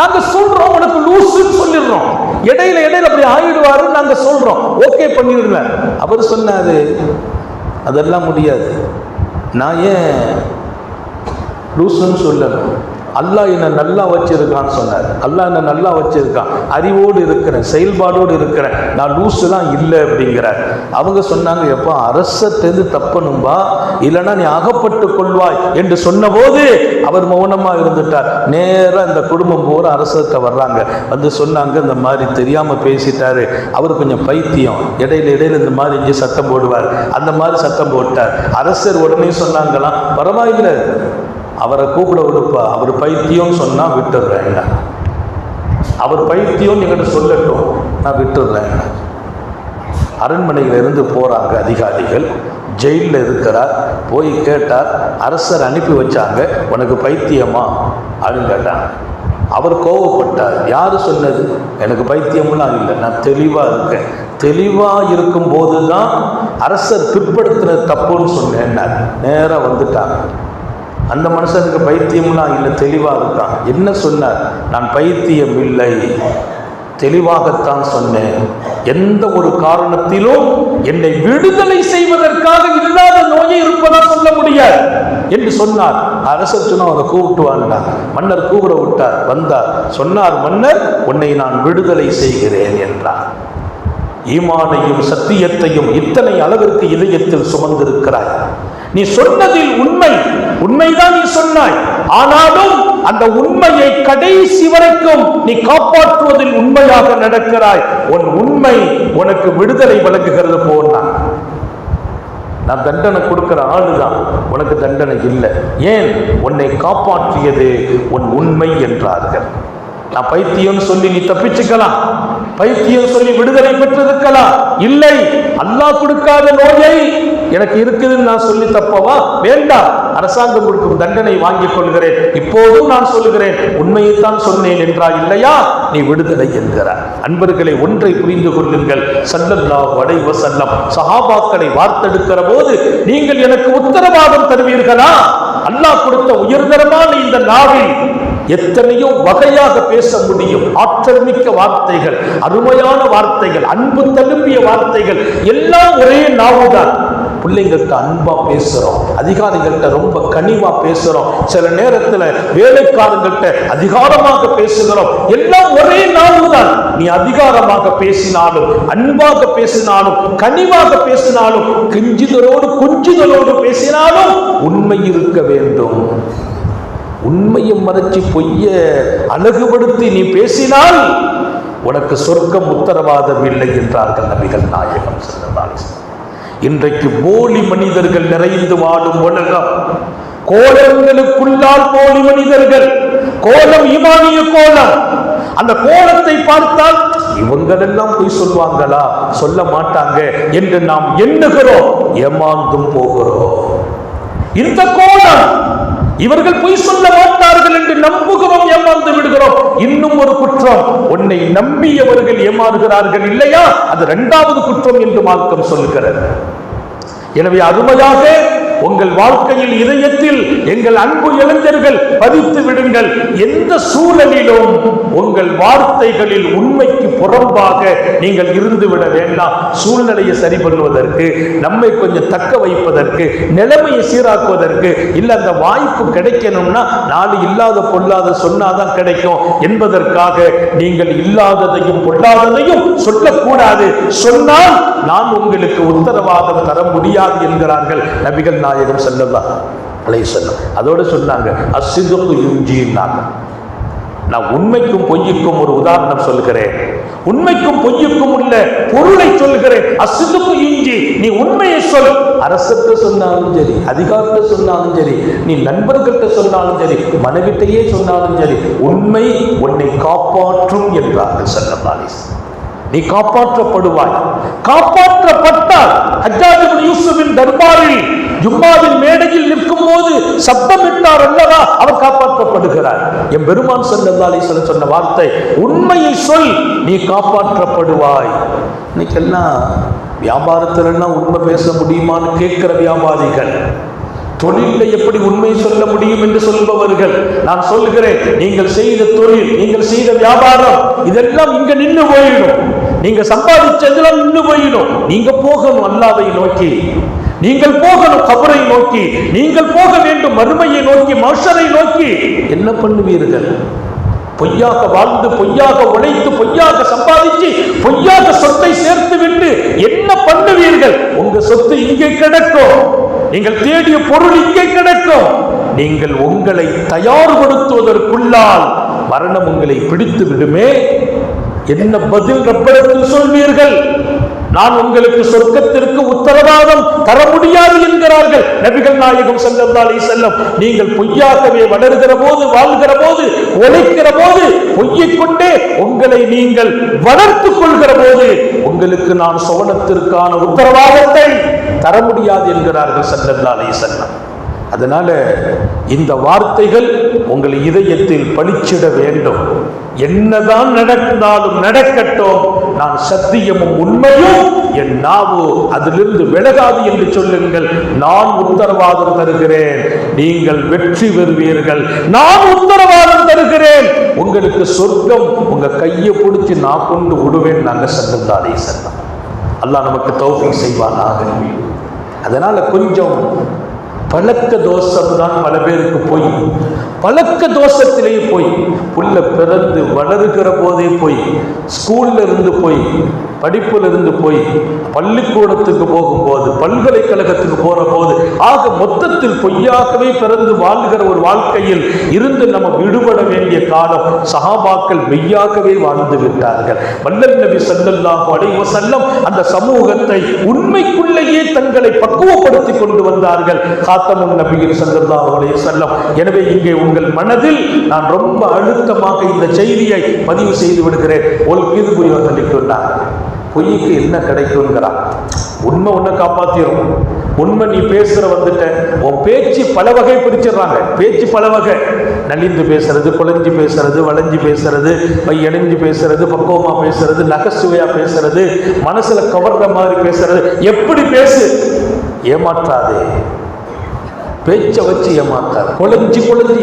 நாங்கள் சொல்கிறோம் உனக்கு லூஸுன்னு சொல்லிடுறோம். இடையில அப்படி ஆகிடுவாருன்னு நாங்கள் சொல்கிறோம், ஓகே பண்ணிடுறேன். அவர் சொன்னார், அதெல்லாம் முடியாது. நான் ஏன் லூசுன்னு சொல்லணும்? அல்லாஹ் என்னை நல்லா வச்சிருக்கான்னு சொன்னார். அல்லாஹ் என்னை நல்லா வச்சிருக்கான், அறிவோடு இருக்கிறேன், செயல்பாடோடு இருக்கிறேன், நான் லூசுலாம் இல்லை அப்படிங்கிறார். அவங்க சொன்னாங்க, எப்போ அரசத்தேர்ந்து தப்பணும்பா, இல்லைன்னா நீ அகப்பட்டு கொள்வாய் என்று சொன்னபோது அவர் மௌனமாக இருந்துட்டார். நேராக இந்த குடும்பம் பூரா அரசர்கிட்ட வர்றாங்க. வந்து சொன்னாங்க, இந்த மாதிரி தெரியாமல் பேசிட்டாரு, அவர் கொஞ்சம் பைத்தியம், இடையில இந்த மாதிரி இங்கே சத்தம் போடுவார், அந்த மாதிரி சத்தம் போட்டார். அரசர் உடனே சொன்னாங்களாம், பரவாயில்லை, அவரை கூப்பிட விடுப்பா, அவர் பைத்தியம் சொன்னா விட்டுடுறேன், அவர் பைத்தியம் என்கிட்ட சொல்லட்டும், நான் விட்டுடுறேன். அரண்மனையில் இருந்து போறாங்க அதிகாரிகள், ஜெயிலில் இருக்கிறார். போய் கேட்டார், அரசர் அனுப்பி வச்சாங்க, உனக்கு பைத்தியமா அப்படின்னு கேட்டாங்க. அவர் கோவப்பட்டார். யாரு சொன்னது? எனக்கு பைத்தியம்லாம் இல்லை, நான் தெளிவாக இருக்கேன். தெளிவாக இருக்கும் போது தான் அரசர் பிற்படுத்தின தப்புன்னு சொன்னேன். நேராக வந்துட்டாங்க. அந்த மனுஷனுக்கு பைத்தியம்லாம் இல்லை, தெளிவாக இருக்கான். என்ன சொன்னார்? நான் பைத்தியம் இல்லை, தெளிவாகத்தான் சொன்னேன். எந்த ஒரு காரணத்திலும் என்னை விடுதலை செய்வதற்காக இல்லாத நோயை இருப்பதா சொல்ல முடியாது என்று சொன்னார். அரசர் சொன்ன அவரை கூப்பிட்டு வாழ்ந்தார். மன்னர் கூப்பிட விட்டார். வந்தார். சொன்னார், மன்னர், உன்னை நான் விடுதலை செய்கிறேன் என்றார். ஈமானையும் சத்தியத்தையும் இத்தனை அளவிற்கு இதயத்தில் சுமந்திருக்கிறாய். நீ சொன்னதில் உண்மைதான் நீ சொன்னாய். ஆனாலும் அந்த உண்மையை கடைசி வரைக்கும் நீ காப்பாற்றுவதில் உண்மையாக நடக்கிறாய். உன் உண்மை உனக்கு விடுதலை வழங்குகிறது போனா. நான் தண்டனை கொடுக்கிற ஆளுதான், உனக்கு தண்டனை இல்லை. ஏன்? உன்னை காப்பாற்றியது உன் உண்மை என்றார்கள். நான் பைத்தியம்னு சொல்லி நீ தப்பிச்சுக்கலாம், பைத்தியம் சொல்லி விடுதலை பெற்றிருக்கலாம். இல்லை, அல்லாஹ் கொடுக்காத நோயை எனக்கு இருக்குதுன்னு நான் சொல்லி தப்பவா? வேண்டாம். அரசாங்கம் கொடுக்கும் தண்டனை வாங்கிக் கொள்கிறேன். இப்போதும் நான் சொல்லுகிறேன், உண்மையைத்தான் சொன்னேன் என்றா இல்லையா? நீ விடுதலை என்கிறார். அன்பர்களை, ஒன்றை புரிந்து கொள்ளுங்கள். ஸல்லல்லாஹு அலைஹி வஸல்லம் சஹாபாக்களை வார்த்தெடுக்கிற போது, நீங்கள் எனக்கு உத்தரவாதம் தருவீர்களா? அல்லாஹ் கொடுத்த உயர்தரமான இந்த நாவில் எத்தனையோ வகையாக பேச முடியும். ஆற்றல் மிக்க வார்த்தைகள், அருமையான வார்த்தைகள், அன்பு தழும்பிய வார்த்தைகள் எல்லாம் ஒரே நாவுதான். பிள்ளைங்கள்ட்ட அன்பா பேசுறோம், அதிகாரிகள்ட்ட ரொம்ப கனிவா பேசுறோம், சில நேரத்தில் வேலைக்காரங்கள்ட்ட அதிகாரமாக பேசுகிறோம். எல்லாம் ஒரே நாவுதான். நீ அதிகாரமாக பேசினாலும், அன்பாக பேசினாலும், கனிவாக பேசினாலும், கொஞ்சுதலோடு பேசினாலும் உண்மை இருக்க வேண்டும். உண்மையை மறைச்சி பொய்ய அழகுபடுத்தி நீ பேசினால் உனக்கு சொர்க்கம் உத்தரவாதம் இல்லை என்றார்கள் நபிகள் நாயகம் ஸல்லல்லாஹு அலைஹி வஸல்லம். இன்றைக்கு போலி மனிதர்கள் நிறைந்து வாழும் உலகம். கோலங்களுக்குள்ளால் போலி மனிதர்கள். கோலம் ஈமானிய கோலம். அந்த கோலத்தை பார்த்தால் இவங்களெல்லாம் போய் சொல்வாங்களா, சொல்ல மாட்டாங்க என்று நாம் எண்ணுகிறோம், ஏமாந்தும் போகிறோம். இந்த கோலம், இவர்கள் பொய் சொல்ல மாட்டார்கள் என்று நம்புகிறோம், ஏமாந்து விடுகிறோம். இன்னும் ஒரு குற்றம், உன்னை நம்பியவர்கள் ஏமாறுகிறார்கள் இல்லையா, அது இரண்டாவது குற்றம் என்று மார்க்கம் சொல்கிறது. எனவே அருமையாக உங்கள் வாழ்க்கையில், இதயத்தில் எங்கள் அன்பு இளைஞர்கள் பதித்து விடுங்கள். எந்த சூழலிலும் உங்கள் வார்த்தைகளில் உண்மைக்கு புறம்பாக நீங்கள் இருந்துவிட வேண்டாம். சூழ்நிலையை சரி பண்ணுவதற்கு, நம்மை கொஞ்சம் தக்க வைப்பதற்கு, நிலைமையை சீராக்குவதற்கு, இல்ல அந்த வாய்ப்பு கிடைக்கணும்னா நாலு இல்லாத பொல்லாத சொன்னாதான் கிடைக்கும் என்பதற்காக நீங்கள் இல்லாததையும் பொல்லாததையும் சொல்லக்கூடாது. சொன்னால் நான் உங்களுக்கு உத்தரவாதம் தர முடியாது என்கிறார்கள் நபிகள் நாயகம் ஸல்லல்லாஹு அலைஹி வஸல்லம். அதோடு சொன்னாங்க, அஸ்ஸிதுகு யுன்ஜின்னாங்க. நான் உண்மைக்கும் பொய்யுக்கும் ஒரு உதாரணம் சொல்கிறேன். உண்மைக்கும் பொய்யுக்கும் உள்ள பொருளை சொல்கிறேன். அஸ்ஸிதுகு யுன்ஜி, நீ உண்மையை சொல். அரசர்கிட்ட சொன்னாலும் சரி, அதிகாரத்தை சொன்னாலும் சரி, நீ நண்பர்கள்ட்ட சொன்னாலும் சரி, மனைவிட்டையே சொன்னாலும் சரி, உண்மை உன்னை காப்பாற்றும் என்றார்கள் ஸல்லல்லாஹு அலைஹி வஸல்லம். நீ காப்பாற்றப்படுவாய். காப்பாற்றப்பட்டால் ஹஜ்ஜாஜ் இப்னு யூசுஃபின் தர்பாரில் ஜும்மாவின் மேடையில் நிற்கும் போது சப்தமிட்டார் அல்லவா, அவர் காப்பாற்றப்படுகிறார். என் பெருமான் ஸல்லல்லாஹு அலைஹி வஸல்லம் சொன்ன வார்த்தை, உண்மையை சொல், நீ காப்பாற்றப்படுவாய். இன்னைக்கெல்லாம் வியாபாரத்திலெல்லாம் உண்மை பேச முடியுமான்னு கேட்கிற வியாபாரிகள், தொழிலில் எப்படி உண்மை சொல்ல முடியும் என்று சொல்பவர்கள், நான் சொல்லுகிறேன், நீங்கள் செய்த தொழில், நீங்கள் செய்த வியாபாரம் இதெல்லாம் இங்க நின்று போயிடும். நீங்க சம்பாதிச்சதெல்லாம் நின்று போயிடும். நீங்க போகணும் அல்லாஹ்வை நோக்கி, நீங்கள் போகணும் கபரை நோக்கி, நீங்கள் போக வேண்டும் மறுமையை நோக்கி, மஹ்ஷரை நோக்கி. என்ன பண்ணுவீர்கள்? பொய்யாக வாழ்ந்து, பொய்யாக உழைத்து, பொய்யாக சம்பாதிச்சு, பொய்யாக சொத்தை சேர்த்து விட்டு என்ன பண்ணுவீர்கள்? உங்க சொத்து இங்கே கிடக்கும், நீங்கள் தேடிய பொருள் இங்கே கிடக்கும். நீங்கள் உங்களை தயார்படுத்துவதற்குள்ளால் மரணம் உங்களை பிடித்து விடுமே. என்ன பதில் ரப்பிடத்தில் சொல்வீர்கள்? நான் உங்களுக்கு சொர்க்கத்திற்கு உத்தரவாதம் தர முடியாது என்கிறார்கள் நபிகள் நாயகம் ஸல்லல்லாஹு அலைஹி வஸல்லம். நீங்கள் பொய்யாகவே வளர்கிற போது, வாழ்கிற போது, உழைக்கிற போது, பொய்யை கொண்டே உங்களை நீங்கள் வளர்த்துக் கொள்கிற போது உங்களுக்கு நான் சுவனத்திற்கான உத்தரவாதத்தை தர முடியாது என்கிறார்கள் ஸல்லல்லாஹு அலைஹி வஸல்லம். அதனால இந்த வார்த்தைகள் உங்கள் இதயத்தில் பளிச்சிட வேண்டும். என்னதான் நடந்தாலும் நடக்கட்டும், நான் சத்தியமும் உண்மையும் என் நாவு அதிலிருந்து விலகாது என்று சொல்லுங்கள். நான் உத்தரவாதம் தருகிறேன், நீங்கள் வெற்றி பெறுவீர்கள். நான் உத்தரவாதம் தருகிறேன், உங்களுக்கு சொர்க்கம் உங்க கையை பிடிச்சி நான் கொண்டு விடுவேன். நாங்கள் ஸல்லல்லாஹு அலைஹி வஸல்லம். அல்லாஹ் நமக்கு தௌஃபீக் செய்வானாக. அதனால கொஞ்சம் பழக்க தோஷம் தான் பல பேருக்கு போய், பழக்க தோஷத்திலேயே போய், புள்ள பிறந்து வளருகிற போதே போய், ஸ்கூல்ல இருந்து போய், படிப்புல இருந்து போய், பள்ளிக்கூடத்துக்கு போகும்போது, பல்கலைக்கழகத்துக்கு போற போது, ஆக மொத்தத்தில் பொய்யாகவே பிறந்து வாழ்கிற ஒரு வாழ்க்கையில் இருந்து நம்ம விடுபட வேண்டிய காலம். சஹாபாக்கள் மெய்யாகவே வாழ்ந்து விட்டார்கள். வல்லல் நபி ஸல்லல்லாஹு அலைஹி வஸல்லம் அந்த சமூகத்தை உண்மைக்குள்ளேயே தங்களை பக்குவப்படுத்தி கொண்டு வந்தார்கள். காத்தமுன் நபியின் ஸல்லல்லாஹு அலைஹி வஸல்லம். எனவே இங்கே உங்கள் மனதில் நான் ரொம்ப அழுத்தமாக இந்த செய்தியை பதிவு செய்து விடுகிறேன். ஒல்கிது புரிவதற்குள்ளார் பொய்க்கு என்ன கிடைக்குங்கிறான். உண்மை உன்னை காப்பாத்திரும். உண்மை நீ பேசுற வந்துட்ட. உன் பேச்சு பல வகை பிரிச்சிடறாங்க. பேச்சு பல வகை. நலிந்து பேசுறது, குழஞ்சி பேசுறது, வளைஞ்சி பேசுறது, இணைஞ்சு பேசுறது, பக்குவமா பேசுறது, நகைச்சுவையா பேசுறது, மனசுல கவர்ற மாதிரி பேசுறது. எப்படி பேசு, ஏமாற்றாதே. பேச்சை வச்சு ஏமாத்தாது, குழஞ்சி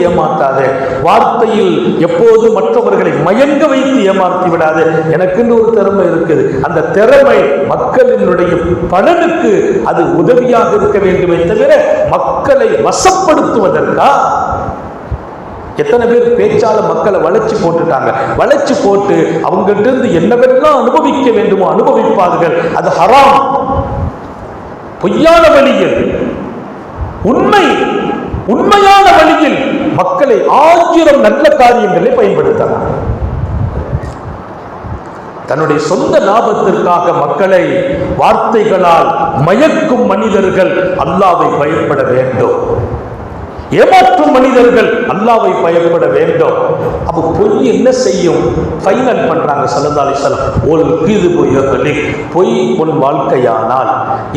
ஏமாத்தாதே. வார்த்தையில் எப்போது மற்றவர்களை மயங்க வைத்து ஏமாற்றி விடாது. எனக்குன்னு ஒரு திறமை இருக்குது. அந்த திறமை மக்களினுடைய பலனுக்கு அது உதவியாக இருக்க வேண்டுமே தவிர மக்களை வசப்படுத்துவதற்கா? எத்தனை பேர் பேச்சால மக்களை வளைச்சு போட்டுட்டாங்க. வளைச்சு போட்டு அவங்ககிட்ட இருந்து என்னவெல்லாம் அனுபவிக்க வேண்டுமோ அனுபவிப்பார்கள். அது ஹராம். பொய்யான வழியில், உண்மையான வழியில் மக்களை 1000 நல்ல காரியங்களை பயன்படுத்தலாம். தன்னுடைய சொந்த லாபத்திற்காக மக்களை வார்த்தைகளால் மயக்கும் மனிதர்கள் அல்லாஹ்வை பயப்பட வேண்டும். ஏமாற்றும் மனிதர்கள் அல்லாஹ்வை பயப்பட வேண்டும். அப்ப பொய் என்ன செய்யும்? ஃபைனல் பண்றாங்க ஸல்லல்லாஹு அலைஹி வஸல்லம், ஒல் கிதுபு யஹ்லிக். பொய் உன் வாழ்க்கையானால்,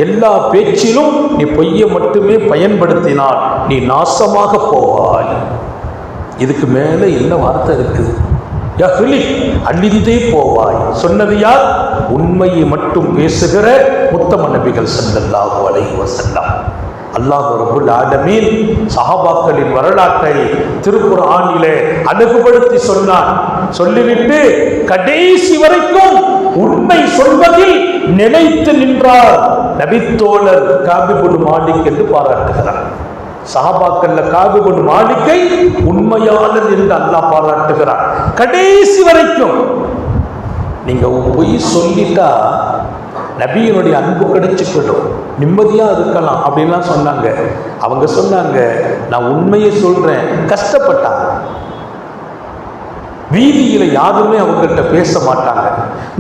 எல்லா பேச்சிலும் நீ பொய்யை மட்டுமே பயன்படுத்தினால் நீ நாசமாக போவாய். இதுக்கு மேல என்ன வார்த்தை இருக்குது? யஹ்லிக், அழிந்தே போவாய். சொன்னது யார்? உண்மையை மட்டும் பேசுகிற உத்தம நபிகள் ஸல்லல்லாஹு அலைஹி வஸல்லம். அல்லாஹ் ரப்புல் ஆலமீன் சஹாபாக்களின் வரலாற்றை திருக்குர்ஆனிலே அழகுபடுத்தி சொன்னான். சொல்லிவிட்டு கடைசி வரைக்கும் உண்மை சொல்வதில் நிலைத்து நின்றார் நபித்தோழர் காப் இப்னு மாலிக் என்று பாராட்டுகிறார். சஹாபாக்கள்ல காப் இப்னு மாலிக்கை உண்மையாளர் என்று அல்லாஹ் பாராட்டுகிறார். கடைசி வரைக்கும் நீங்க பொய் சொல்லிட்டா நபியினுடைய அன்பு கிடைச்சிக்கணும், நிம்மதியா இருக்கலாம் அப்படின்லாம் சொன்னாங்க. அவங்க சொன்னாங்க, நான் உண்மையை சொல்றேன். கஷ்டப்பட்டாங்க. வீதியில யாருமே அவங்கள்ட்ட பேச மாட்டாங்க.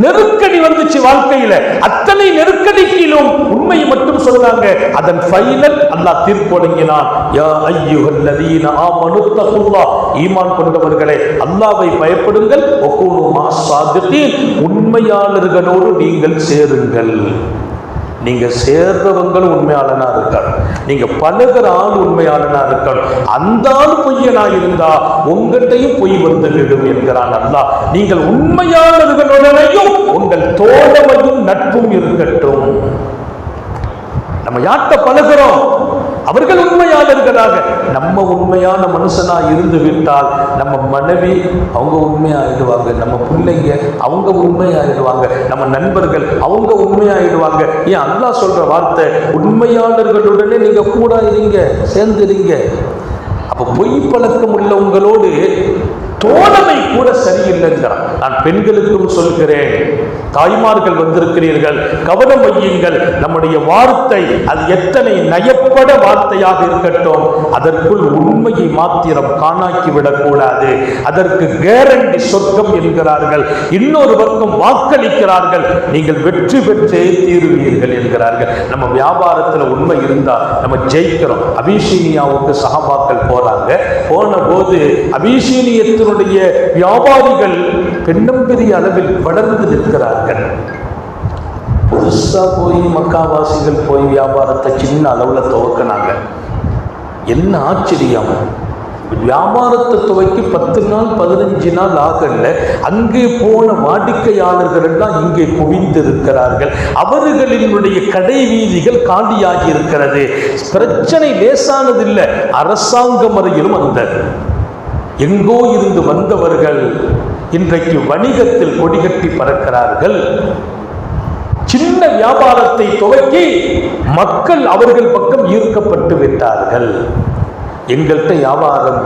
நெருக்கடி வந்துச்சு வாழ்க்கையில. அத்தனை நெருக்கடிக்கிலும் உண்மையை மட்டும் சொல்றாங்க. அதன் ஃபைனல் அல்லாஹ் தீர்ப்பு வழங்கினான். யா அய்யுஹல்லதீன ஆமனு தகுல்லாஹ், ஈமான் கொண்டவர்களே அல்லாஹ்வை பயப்படுங்கள். வகூனு மஸ்ஸாதிகீன், உண்மையாளர்களோடு நீங்கள் சேருங்கள். நீங்க சேர்றவங்களும் உண்மையாளனா இருக்காரு, நீங்க பழகிற ஆள் உண்மையாளனா இருக்காரு. அந்த ஆள் பொய்யனா இருந்தா உங்கள்கிட்டையும் பொய் வந்து விடும் என்கிறான் அல்லாஹ். நீங்கள் உண்மையாளர்களுடனையும் உங்கள் தோழமையும் நட்பும் இருக்கட்டும். நம்ம யார்கிட்ட பழகிறோம்? அவர்கள் உண்மையாளர்களாக. நம்ம உண்மையான மனுஷனா இருந்து விட்டால் நம்ம மனைவி அவங்க உண்மையாயிடுவாங்க, நம்ம பிள்ளைங்க அவங்க உண்மையாயிடுவாங்க, நம்ம நண்பர்கள் அவங்க உண்மையாயிடுவாங்க. ஏன் அல்லாஹ் சொல்ற வார்த்தை, உண்மையாளர்களுடனே நீங்க கூட இருங்க, சேர்ந்துருங்க. அப்ப பொய் பழக்கம் உள்ளவங்களோடு தோழமை கூட சரியில்லைங்கிறான். நான் பெண்களுக்கும் சொல்கிறேன், தாய்மார்கள் வந்திருக்கிறீர்கள், கவனம் வையுங்கள். நம்முடைய வார்த்தை அது எத்தனை நயப்பட வார்த்தையாக இருக்கட்டும், அதற்குள் உண்மையை மாத்திரம் காணாக்கி விடக்கூடாது. அதற்கு கேரண்டி சொர்க்கம் என்கிறார்கள். இன்னொரு பக்கம் வாக்களிக்கிறார்கள், நீங்கள் வெற்றி பெற்றே தீருவீர்கள் என்கிறார்கள். நம்ம வியாபாரத்தில் உண்மை இருந்தா நம்ம ஜெயிக்கிறோம். அபிஷீனியாவுக்கு சஹாபாக்கள் போறாங்க. போன போது அபிஷீனியத்தினுடைய வியாபாரிகள் பெண்ணம்பெரிய அளவில் வளர்ந்து நிற்கிறார்கள். புதுசா போய் மக்காவாசிகள் போய் வியாபாரத்தை சின்ன அளவுல துவக்கினாங்க. என்ன ஆச்சரியம்! வியாபாரத்தை துவக்கி 10 நாள் 15 நாள் ஆகல, அங்கே போன வாடிக்கையாளர்கள் எல்லாம் இங்கே குவிந்திருக்கிறார்கள். அவர்களினுடைய கடை வீதிகள் காலியாகி இருக்கிறது. பிரச்சனை லேசானதில்லை. அரசாங்கம் வரையிலும் வந்தது. எங்கோ இருந்து வந்தவர்கள் இன்றைக்கு வணிகத்தில் கொடிகட்டி பறக்கிறார்கள். சின்ன வியாபாரத்தை துவக்கி மக்கள் அவர்கள் பக்கம் ஈர்க்கப்பட்டு விட்டார்கள். எங்கள்கிட்ட வியாபாரம்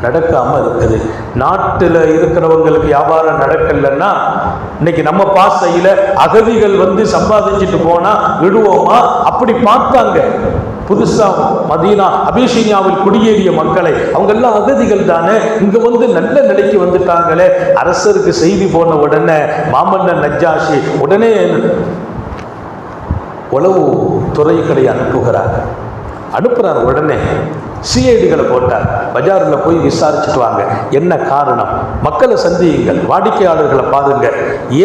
நடக்காம இருக்குது. நாட்டில் இருக்கிறவங்களுக்கு வியாபாரம் நடக்கலன்னா இன்னைக்கு நம்ம பாசையில அகதிகள் வந்து சம்பாதிச்சுட்டு போனா விடுவோமா? அப்படி பார்த்தாங்க. புதுசா மதீனா அபிஷீனியாவில் குடியேறிய மக்களை, அவங்க எல்லாம் அகதிகள் தானே, இங்க வந்து நல்ல நிலைக்கு வந்துட்டாங்களே. அரசருக்கு செய்தி போன உடனே மாமன்னர் நஜ்ஜாஷி உடனே உளவு துறைகளை அனுப்புகிறார். அனுப்புறார். உடனே சிஐடிகளை போட்டார். பஜாரில் போய் விசாரிச்சுட்டு வாங்க, என்ன காரணம், மக்களை சந்தியுங்கள், வாடிக்கையாளர்களை பாருங்க,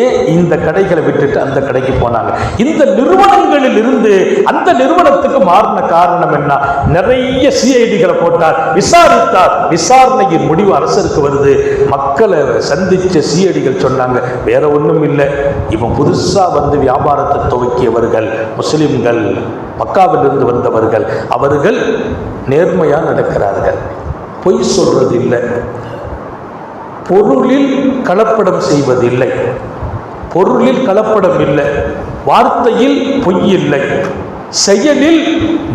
ஏன் இந்த கடைகளை விட்டுட்டு அந்த கடைக்கு போனாங்க, இந்த நிறுவனங்களில் இருந்து அந்த நிறுவனத்துக்கு மாறின காரணம் என்ன, நிறைய சிஐடிகளை போட்டார், விசாரித்தார். விசாரணையின் முடிவு அரசருக்கு வருது. மக்களை சந்திச்ச சிஐடிகள் சொன்னாங்க, வேற ஒன்றும் இல்லை, இவன் புதுசா வந்து வியாபாரத்தை துவக்கியவர்கள் முஸ்லிம்கள், மக்காவிலிருந்து வந்தவர்கள், அவர்கள் நேர்மையா நடக்கிறார்கள், பொய் சொல்றதில்லை, பொருளில் கலப்படம் செய்வதில்லை, பொருளில் கலப்படம் இல்லை, வார்த்தையில் பொய் இல்லை, செயலில்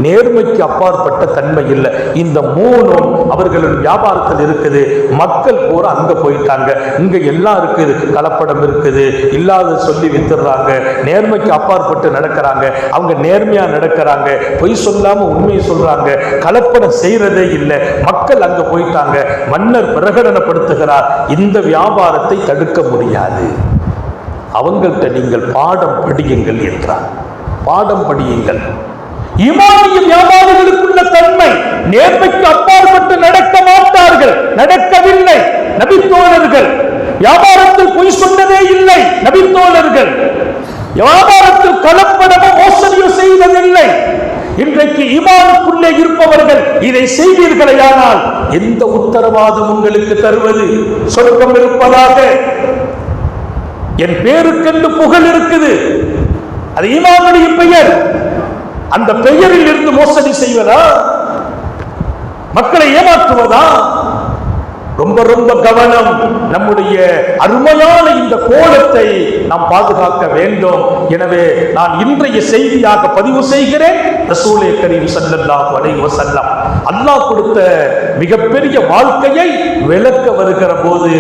நேர்மைக்கு அப்பாற்பட்ட தன்மை இல்லை. இந்த மூணும் அவர்களின் வியாபாரத்தில் இருக்குது. மக்கள் பூரா அங்க போயிட்டாங்க, இங்க எல்லாம் இருக்குது, கலப்படம் இருக்குது, இல்லாத சொல்லி வித்துடுறாங்க, நேர்மைக்கு அப்பாற்பட்டு நடக்கிறாங்க, அவங்க நேர்மையா நடக்கிறாங்க, பொய் சொல்லாம உண்மையை சொல்றாங்க, கலப்படம் செய்யறதே இல்லை, மக்கள் அங்க போயிட்டாங்க. மன்னர் பிரகடனப்படுத்துகிறார், இந்த வியாபாரத்தை தடுக்க முடியாது, அவங்கள்ட்ட நீங்கள் பாடம் படியுங்கள் என்றார். பாடம் படியுங்கள். ஈமானிய வியாபாரிகளுக்குள்ள தன்மை, நேர்மைக்கு அப்பாற்பட்டு நடக்க மாட்டார்கள், நடக்கவில்லை. நபித்தோழர்கள் வியாபாரத்தில் பொய் சொன்னதே இல்லை. நபித்தோழர்கள் வியாபாரத்தில் கலப்படமோ மோசடியோ செய்வதில்லை. இன்றைக்கு ஈமானுக்குள்ளே இருப்பவர்கள் இதை செய்வீர்களேயானால் எந்த உத்தரவாதம் உங்களுக்கு தருவது? சொர்க்கம் இருப்பதாக என் பேருக்கென்று புகழ் இருக்குது, அது ஈமானுடைய பெயர். அந்த பெயரில் இருந்து மோசடி செய்வதா, மக்களை ஏமாற்றுவதா? ரொம்ப ரொம்ப கவனம். நம்முடைய அருமையான இந்த கோலத்தை நாம் பாதுகாக்க வேண்டும். எனவே நான் இன்றைய செய்தியாக பதிவு செய்கிறேன், ரசூலே கரீம் ஸல்லல்லாஹு அலைஹி வஸல்லம் அல்லாஹ் கொடுத்த மிகப்பெரிய வாழ்க்கையை விளக்க வருகிற போது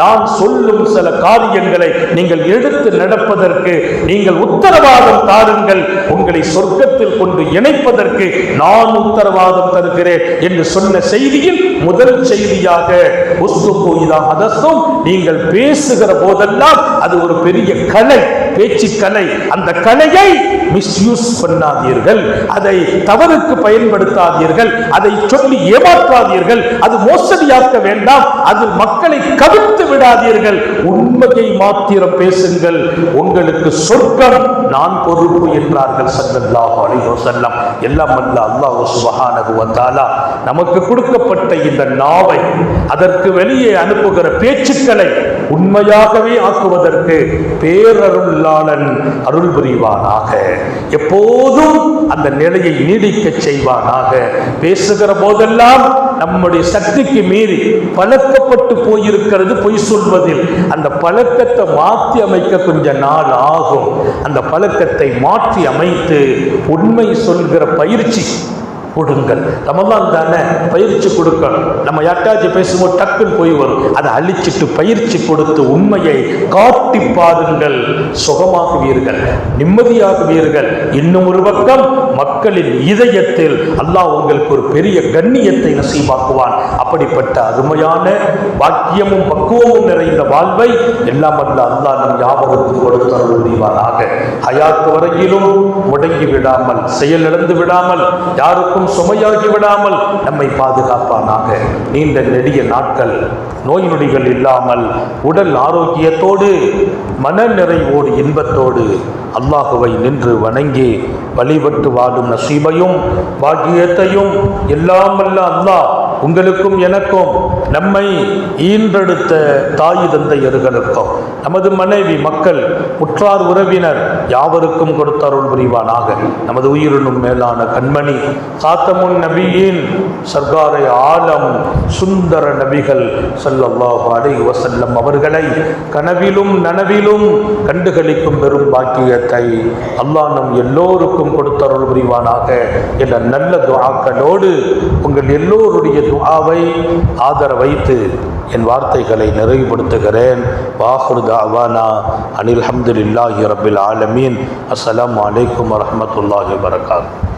நான் சொல்லும் சில காரியங்களை நீங்கள் எடுத்து நடப்பதற்கு நீங்கள் உத்தரவாதம் தாருங்கள், உங்களை சொர்க்கத்தில் கொண்டு இணைப்பதற்கு நான் உத்தரவாதம் தருகிறேன் என்று சொன்ன செய்தியில் முதல் செய்தியாக நீங்கள் பேசுகிற போதெல்லாம் அது ஒரு பெரிய கலை, பேச்சு கலை. அந்த கலையை மிஸ்யூஸ் பண்ணாதீர்கள், அதை தவறுக்கு பயன்படுத்தாதீர்கள், அதை சொல்லி ஏமாற்றாதீர்கள், அது மோசடியாக்க வேண்டாம், அது மக்களை கவிழ்த்து விடாதீர்கள், உண்மையை மாத்திரம் பேசுங்கள், உங்களுக்கு சொர்க்கம் நான் பொறுப்பு என்றார்கள் ஸல்லல்லாஹு அலைஹி வஸல்லம். எல்லாம் வல்ல அல்லாஹ் சுப்ஹானஹு வ தஆலா நமக்கு கொடுக்கப்பட்ட இந்த நாவை, அதற்கு வெளியே அனுப்புகிற பேச்சுக்களை உண்மையாகவே ஆக்குவதற்கு பேரருளாளன் அருள் புரிவானாக, எப்போதும் அந்த நிலையை நீடிக்க செய்வானாக. பேசுகிற போதெல்லாம் நம்முடைய சக்திக்கு மீறி பழக்கப்பட்டு போயிருக்கிறது பொய் சொல்வதில், அந்த பழக்கத்தை மாற்றி அமைக்க கொஞ்ச நாள் ஆகும். அந்த பழக்கத்தை மாற்றி அமைத்து உண்மை சொல்கிற பயிற்சி கொடுங்கள். ரமலான் தானே, பயிற்சி கொடுக்கணும். நம்ம யார்ட்டாச்சும் பேசும்போது டக்குன்னு போய் வரும், அதை அழிச்சிட்டு பயிற்சி கொடுத்து உண்மையை காட்டி பாருங்கள், சுகமாகுவீர்கள், நிம்மதியாகுவீர்கள். இன்னும் ஒரு பக்கம் மக்களின் இதயத்தில் அல்லாஹ் உங்களுக்கு ஒரு பெரிய கண்ணியத்தை நசீபாக்குவான். அப்படிப்பட்ட அருமையான பாக்கியமும் பக்குவமும் நிறைந்த வாழ்வை எல்லாம் அல்ல அல்லாஹ் நம் யாவருக்கும் கொடுத்தருள் புரிவானாக. ஹயாத் வரையிலும் முடங்கி விடாமல், செயலிழந்து விடாமல், யாருக்கும் சுமையாகி விடாமல் நம்மை பாதுகாப்பானாக. நீண்ட நெடிய நாட்கள் நோய் நொடிகள் இல்லாமல் உடல் ஆரோக்கியத்தோடு மன நிறைவோடு இன்பத்தோடு அல்லாஹுவை நின்று வணங்கி வழிபட்டு வாழும் நசீபையும் பாக்கியத்தையும் எல்லாம் வல்ல அல்லாஹ் உங்களுக்கும் எனக்கும், நம்மை ஈன்றெடுத்த தாய் தந்தையர்களுக்கும், நமது மனைவி மக்கள் உற்றார் உறவினர் யாவருக்கும் கொடுத்தருள் புரிவானாக. நமது உயிரினும் மேலான கண்மணி காத்தமுன் நபியின் சர்க்காரை ஆலம் சுந்தர நபிகள் ஸல்லல்லாஹு அலைஹி வஸல்லம் அவர்களை கனவிலும் நனவிலும் கண்டுகளிக்கும் பெரும் பாக்கியத்தை அல்லாஹ் நம் எல்லோருக்கும் கொடுத்தருள் புரிவானாக என்ற நல்ல துஆக்களோடு உங்கள் எல்லோருடைய துஆவை ஆதர வைத்து என் வார்த்தைகளை நிறைவுபடுத்துகிறேன். வாஹிரு தஅவானா அனில் ஹம்துலில்லாஹி ரப்பில் ஆலமீன். அஸ்ஸலாமு அலைக்கும் வரஹ்மத்துல்லாஹி வபரகாத்துஹு.